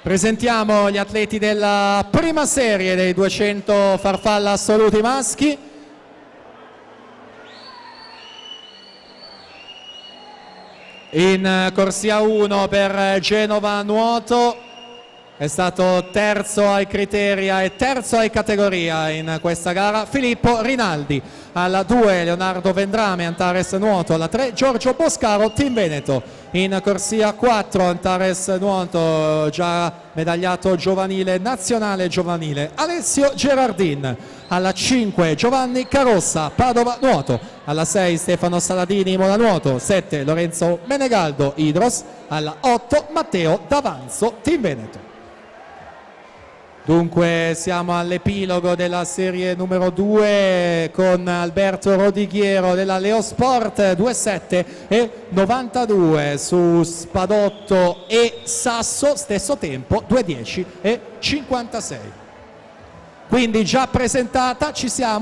Presentiamo gli atleti della prima serie dei 200 farfalla assoluti maschi. In corsia 1 per Genova Nuoto è stato terzo ai criteri e terzo ai categoria in questa gara Filippo Rinaldi. Alla 2 Leonardo Vendrame, Antares Nuoto. Alla 3 Giorgio Boscaro, Team Veneto. In corsia 4 Antares Nuoto, già medagliato giovanile nazionale giovanile, Alessio Gerardin. Alla 5 Giovanni Carossa, Padova Nuoto. Alla 6 Stefano Saladini, Mola Nuoto. 7 Lorenzo Menegaldo, Idros. Alla 8 Matteo D'Avanzo, Team Veneto. Dunque siamo all'epilogo della serie numero 2 con Alberto Rodighiero della Leosport, 2,7 e 92 su Spadotto e Sasso, stesso tempo 2,10 e 56. Quindi già presentata, ci siamo.